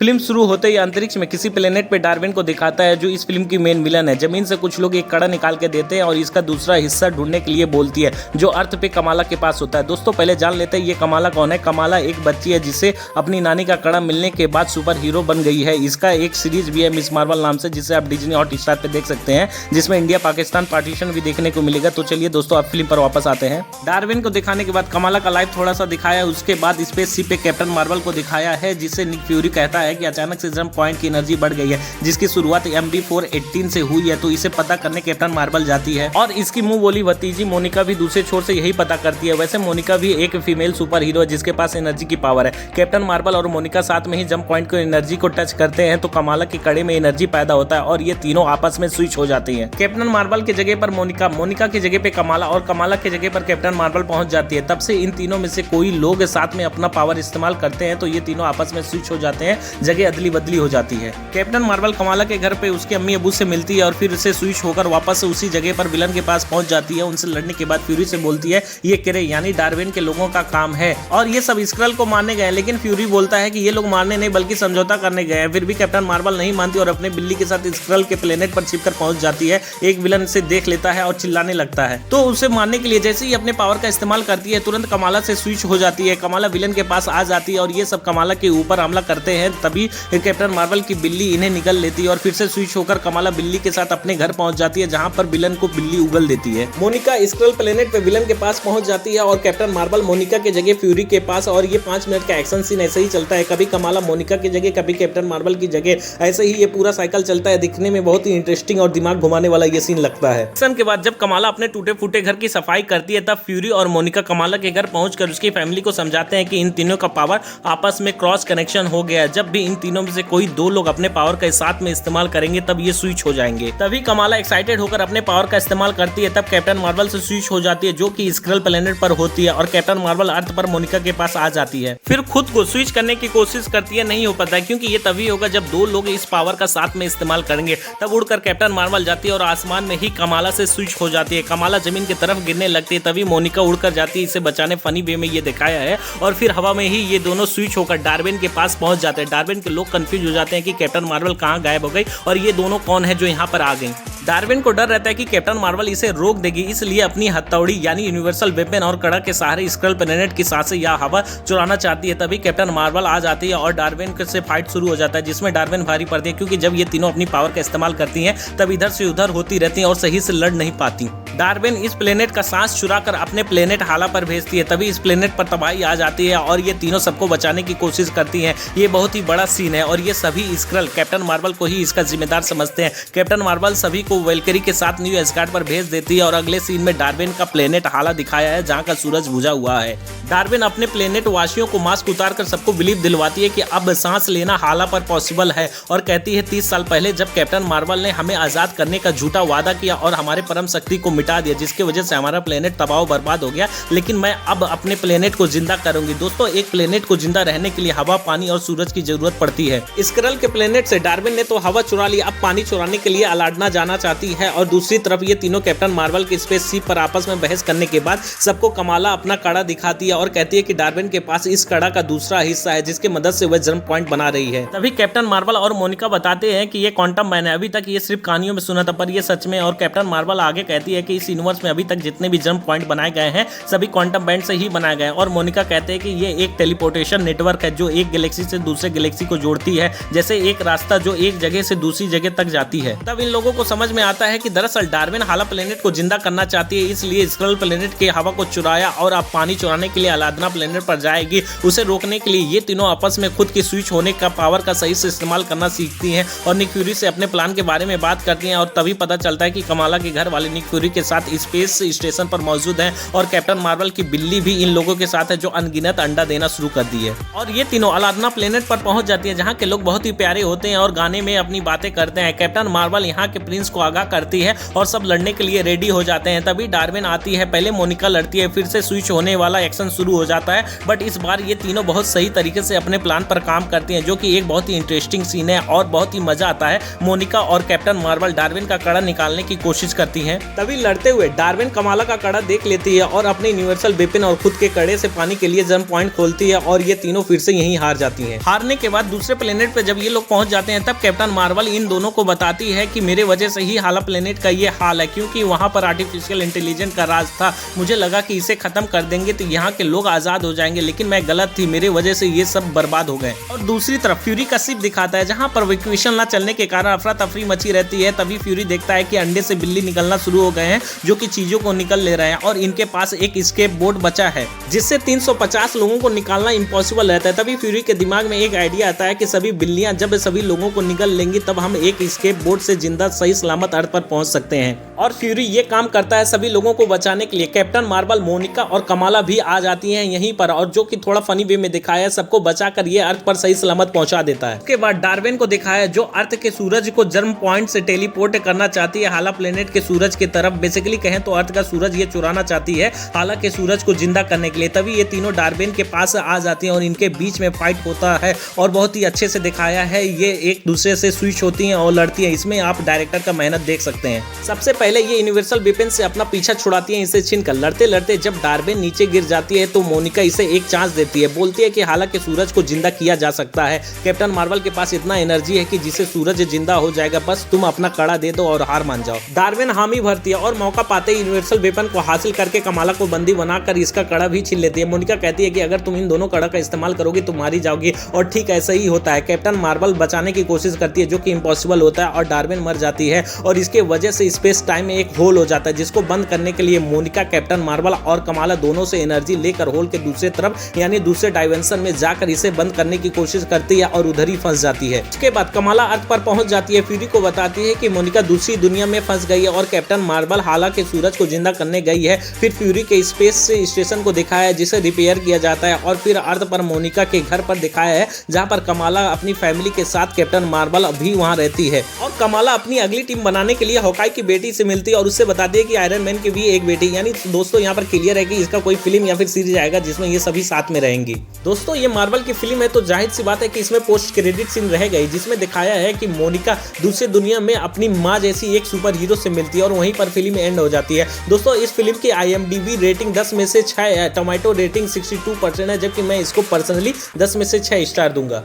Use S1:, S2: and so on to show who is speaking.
S1: Film शुरू होते ही अंतरिक्ष में किसी प्लेनेट पे डार्विन को दिखाता है, जो इस फिल्म की मेन विलन है। जमीन से कुछ लोग एक कड़ा निकाल के देते हैं और इसका दूसरा हिस्सा ढूंढने के लिए बोलती है, जो अर्थ पे कमाला के पास होता है। दोस्तों पहले जान लेते हैं ये कमाला कौन है। कमाला एक बच्ची है जिसे अपनी नानी का कड़ा मिलने के बाद सुपर हीरो बन गई है। इसका एक सीरीज भी है मिस मार्वल नाम से, जिसे आप डिज्नी हॉटस्टार पे देख सकते हैं, जिसमें इंडिया पाकिस्तान पार्टीशन भी देखने को मिलेगा। तो चलिए दोस्तों अब फिल्म पर वापस आते हैं। डार्विन को दिखाने के बाद कमाला का लाइफ थोड़ा सा दिखाया, उसके बाद स्पेस शिप पे कैप्टन मार्वल को दिखाया है, जिससे निक फ्यूरी कहता है कि अचानक से पॉइंट की एनर्जी बढ़ गई है, जिसकी शुरुआत MB418 से हुई है। तो इसे पता करने कैप्टन मार्वल जाती है और इसकी मुंह बोली भतीजी मोनिका भी दूसरे छोर से यही पता करती है। वैसे मोनिका भी एक फीमेल सुपर हीरो है जिसके पास एनर्जी की पावर है। कैप्टन मार्वल और मोनिका साथ में ही जंप पॉइंट को एनर्जी को टच करते हैं तो कमाला के कड़े में एनर्जी पैदा होता है और ये तीनों आपस में स्विच हो जाती है। कैप्टन मार्वल की जगह पर मोनिका, मोनिका की जगह पे कमाला और कमाला की जगह पर कैप्टन मार्वल पहुंच जाती है। तब से इन तीनों में से कोई लोग साथ में अपना पावर इस्तेमाल करते हैं तो ये तीनों आपस में स्विच हो जाते हैं, जगह अदली बदली हो जाती है। कैप्टन मार्वल कमाला के घर पे उसके अम्मी अबू से मिलती है और फिर उसे स्विच होकर वापस उसी जगह पर विलन के पास पहुंच जाती है। उनसे लड़ने के बाद फ्यूरी से बोलती है ये क्रे यानी डार्विन के लोगों का काम है और ये सब स्क्रल को मारने गए, लेकिन फ्यूरी बोलता है कि ये लोग मारने नहीं बल्कि समझौता करने गए हैं। फिर भी कैप्टन मार्वल नहीं मानती और अपने बिल्ली के साथ स्क्रल के प्लेनेट पर छिपकर पहुंच जाती है। एक विलन से देख लेता है और चिल्लाने लगता है, तो उसे मारने के लिए जैसे ही अपने पावर का इस्तेमाल करती है तुरंत कमाला से स्विच हो जाती है। कमाला विलन के पास आ जाती है और ये सब कमाला के ऊपर हमला करते हैं। तभी कैप्टन मार्वल की बिल्ली इन्हें निगल लेती है और फिर से स्विच होकर कमाला बिल्ली के साथ अपने घर पहुंच जाती है, जहां पर विलन को बिल्ली उगल देती है। मोनिका स्क्रल प्लेनेट पे विलन के पास पहुंच जाती है और कैप्टन मार्वल मोनिका के जगह फ्यूरी के पास, और ये 5 मिनट का एक्शन सीन ऐसे ही चलता है। कभी कमाला मोनिका की जगह, कभी कैप्टन मार्वल की जगह, ऐसे ही ये पूरा साइकिल चलता है। दिखने में बहुत ही इंटरेस्टिंग और दिमाग घुमाने वाला ये सीन लगता है। एक्शन के बाद जब कमाला अपने टूटे फूटे घर की सफाई करती है, तब फ्यूरी और मोनिका कमाला के घर पहुंचकर उसकी फैमिली को समझाते हैं कि इन तीनों का पावर आपस में क्रॉस कनेक्शन हो गया है। जब भी इन तीनों में से कोई 2 लोग अपने पावर का साथ में इस्तेमाल करेंगे तब ये स्विच हो जाएंगे। तभी कमाला एक्साइटेड होकर अपने पावर का इस्तेमाल करती है। तब कैप्टन मार्वल से स्विच हो जाती है, जो कि स्क्रल प्लेनेट पर होती है, और कैप्टन मार्वल अर्थ पर मोनिका के पास आ जाती है। फिर खुद को स्विच करने की कोशिश करती है, नहीं हो पाता है क्योंकि ये तभी होगा जब 2 लोग इस पावर का साथ में इस्तेमाल करेंगे। तब उड़कर कैप्टन मार्वल जाती है और आसमान में ही कमाला से स्विच हो जाती है। कमाला जमीन की तरफ गिरने लगती है, तभी मोनिका उड़कर जाती है, इसे बचाने फनी वे में ये दिखाया है। और फिर हवा में ही ये दोनों स्विच होकर डार्विन के पास पहुंच जाते हैं। डार्विन के लोग कंफ्यूज हो जाते हैं कि कैप्टन मार्वल कहां गायब हो गई और ये दोनों कौन है जो यहाँ पर आ गई। डार्विन को डर रहता है कि कैप्टन मार्वल इसे रोक देगी, इसलिए अपनी हथौड़ी यानी यूनिवर्सल वेपन और कड़ा के सहारे स्क्रल प्लेनेट की सांसें या हवा चुराना चाहती है। तभी कैप्टन मार्वल आ जाती है और डार्विन से फाइट शुरू हो जाता है, जिसमें डार्विन भारी पड़ती है क्योंकि जब ये तीनों अपनी पावर का इस्तेमाल करती हैं तब इधर से उधर होती रहती हैं और सही से लड़ नहीं पाती। डार्विन इस प्लेनेट का सांस चुराकर अपने प्लेनेट हाला पर भेजती है। तभी इस प्लेनेट पर तबाही आ जाती है और ये तीनों सबको बचाने की कोशिश करती हैं। ये बहुत ही बड़ा सीन है और ये सभी स्क्रल कैप्टन मार्वल को ही इसका जिम्मेदार समझते हैं। कैप्टन मार्वल सभी को वेलकरी के साथ न्यू एस्गार्ड पर भेज देती है और अगले सीन में डार्विन का प्लेनेट हाला दिखाया है, जहां का सूरज बुझा हुआ है। डार्विन अपने प्लेनेट वासियों को मास्क उतारकर सबको बिलीव दिलवाती है कि अब सांस लेना हाला पर पॉसिबल है और कहती है 30 साल पहले जब कैप्टन मार्वल ने हमें आजाद करने का झूठा वादा किया और हमारे परम शक्ति को मिटा दिया, जिसकी वजह से हमारा प्लेनेट तबाह बर्बाद हो गया, लेकिन मैं अब अपने प्लेनेट को जिंदा करूंगी। दोस्तों एक प्लेनेट को जिंदा रहने के लिए हवा, पानी और सूरज की जरूरत पड़ती है। स्क्रल के प्लेनेट से डार्विन ने तो हवा चुरा ली, अब पानी चुराने के लिए अलाडना जाना चाहती है और दूसरी तरफ ये तीनों कैप्टन मार्वल के स्पेस शिप पर आपस में बहस करने के बाद सबको कमाला अपना कड़ा दिखाती है और कहती है कि डार्विन के पास इस कड़ा का दूसरा हिस्सा है, जिसकी मदद से वह जंप पॉइंट बना रही है। तभी कैप्टन मार्वल और मोनिका बताते हैं कि ये क्वांटम मैन है, अभी तक ये सिर्फ कहानियों में सुना था पर ये सच में। और कैप्टन मार्वल आगे कहती है कि इस यूनिवर्स में अभी तक जितने भी जंप पॉइंट बनाए गए हैं सभी क्वांटम बैंड से ही बनाए गए। और मोनिका कहते हैं कि ये एक टेलीपोर्टेशन नेटवर्क है जो एक गैलेक्सी से दूसरे गैलेक्सी को जोड़ती है, जैसे एक रास्ता जो एक जगह से दूसरी जगह तक जाती है। तब इन लोगों को समझ में आता है कि दरअसल डार्विन हाला प्लेनेट को जिंदा करना चाहती है, इसलिए स्क्रल प्लेनेट के हवा को चुराया और अब पानी चुराने के लिए अलादना प्लेनेट पर जाएगी। उसे रोकने के लिए ये तीनों आपस में खुद की स्विच होने का पावर का सही से इस्तेमाल करना सीखती हैं और निक फ्यूरी से अपने प्लान के बारे में बात करती हैं। और तभी पता चलता है कि कमाला के घर वाले निक फ्यूरी के साथ स्पेस स्टेशन पर मौजूद हैं और कैप्टन मार्वल की बिल्ली भी इन लोगों के साथ है जो अनगिनत अंडा देना शुरू कर दी है। और ये तीनों अलादना प्लेनेट पर पहुंच जाती है, जहां के लोग बहुत ही प्यारे होते हैं और गाने में अपनी बातें करते हैं। कैप्टन मार्वल यहाँ के प्रिंस को आगाह करती है और सब लड़ने के लिए रेडी हो जाते हैं। तभी डार्विन आती है, पहले मोनिका लड़ती है, फिर से स्विच होने वाला एक्शन शुरू हो जाता है। बट इस बार ये तीनों बहुत सही तरीके से अपने प्लान पर काम करती हैं, जो कि एक बहुत ही इंटरेस्टिंग सीन है और बहुत ही मजा आता है। मोनिका और कैप्टन मार्वल डार्विन का कड़ा निकालने की कोशिश करती हैं। तभी लड़ते हुए डार्विन कमाला का कड़ा देख लेती है और अपने यूनिवर्सल वेपन और खुद के कड़े से पानी के लिए जंप पॉइंट खोलती है और ये तीनों फिर से यहीं हार जाती हैं। हारने के बाद दूसरे प्लेनेट पे जब ये लोग पहुंच जाते हैं, तब कैप्टन मार्वल इन दोनों को बताती है कि मेरे वजह से ही हाला प्लेनेट का ये हाल है, क्योंकि वहां पर आर्टिफिशियल इंटेलिजेंस का राज था। मुझे लगा कि इसे खत्म कर देंगे तो यहाँ के लोग आजाद हो जाएंगे, लेकिन मैं गलत थी, मेरे वजह से ये सब बर्बाद हो गए। और दूसरी तरफ फ्यूरी का शिप दिखाता है, जहाँ पर इवैक्यूएशन न चलने के कारण अफरा तफरी मची रहती है। तभी फ्यूरी देखता है कि अंडे से बिल्ली निकलना शुरू हो गए हैं, जो कि चीजों को निकल ले रहे हैं और इनके पास एक एस्केप बोट बचा है, जिससे 350 लोगों को निकालना इम्पॉसिबल रहता है। तभी फ्यूरी के दिमाग में एक आइडिया आता है कि सभी बिल्लियां जब सभी लोगों को निकल लेंगी, तब हम एक एस्केप बोट से जिंदा सही सलामत अर्थ पर पहुंच सकते हैं। और फ्यूरी ये काम करता है सभी लोगों को बचाने के लिए। कैप्टन मार्वल, मोनिका और कमाला भी आ जाती हैं यहीं पर, और जो कि थोड़ा फनी वे में दिखाया है, सबको बचाकर ये अर्थ पर सही सलामत पहुंचा देता है। उसके बाद डार्विन को दिखाया जो अर्थ के सूरज को जर्म पॉइंट से टेलीपोर्ट करना चाहती है हाला प्लेनेट के सूरज की तरफ। बेसिकली कहें तो अर्थ का सूरज ये चुराना चाहती है हाला के सूरज को जिंदा करने के लिए। तभी ये तीनों डार्विन के पास आ जाती हैं और इनके बीच में फाइट होता है और बहुत ही अच्छे से दिखाया है। ये एक दूसरे से स्विच होती हैं और लड़ती हैं। इसमें आप डायरेक्टर का मेहनत देख सकते हैं। सबसे पहले ये यूनिवर्सल वेपन से अपना पीछा छुड़ाती है, इसे छीनकर। लड़ते लड़ते जब डार्विन नीचे गिर जाती है तो मोनिका इसे एक चांस देती है, बोलती है कि हाला के सूरज को जिंदा किया जा सकता है। कैप्टन मार्वल के पास इतना एनर्जी है कि जिसे सूरज जिंदा हो जाएगा, बस तुम अपना कड़ा दे दो और हार मान जाओ। डार्विन हामी भरती है और मौका पाते ही यूनिवर्सल वेपन को हासिल करके कमाला को बंदी बनाकर इसका कड़ा भी छीन लेती है। मोनिका कहती है कि अगर तुम इन दोनों कड़ा का इस्तेमाल करोगे तो मारी जाओगी, और ठीक ऐसा ही होता है। कैप्टन मार्वल बचाने की कोशिश करती है, जो कि इम्पॉसिबल होता है, और डार्विन मर जाती है और इसके वजह से स्पेस टाइम में एक होल हो जाता है, जिसको बंद करने के लिए मोनिका, कैप्टन मार्वल और कमाला दोनों से एनर्जी लेकर होल के दूसरे तरफ यानी दूसरे डायमेंशन में जाकर इसे बंद करने की कोशिश करती है और उधर ही फंस जाती है। उसके बाद कमाला अर्थ पर पहुंच जाती है, फ्यूरी को बताती है कि मोनिका दूसरी दुनिया में फंस गई है और कैप्टन मार्वल हाला के सूरज को जिंदा करने गई है। फिर फ्यूरी के स्पेस स्टेशन को दिखाया है, जिसे रिपेयर किया जाता है, और फिर अर्थ पर मोनिका के घर पर दिखाया है, जहां पर कमाला अपनी फैमिली के साथ कैप्टन मार्वल अभी वहां रहती है। और कमाला अपनी अगली टीम बनाने के लिए हॉकाई की बेटी से मिलती है और उससे बताती है कि आयरन मैन की भी एक बेटी। यानी दोस्तों यहाँ पर क्लियर है कि इसका कोई फिल्म या फिर सीरीज आएगा जिसमें ये सभी साथ में रहेंगी। दोस्तों ये मार्वल की फिल्म है तो जाहिर सी बात है कि इसमें पोस्ट क्रेडिट सीन रह गई, जिसमें दिखाया है कि मोनिका दूसरी दुनिया में अपनी माँ जैसी एक सुपर हीरो से मिलती है और वहीं पर फिल्म एंड हो जाती है। दोस्तों इस फिल्म की IMDb रेटिंग 10 में से 6 है, टोमेटो रेटिंग 62% है, जबकि मैं इसको पर्सनली 10 में से 6 स्टार दूंगा।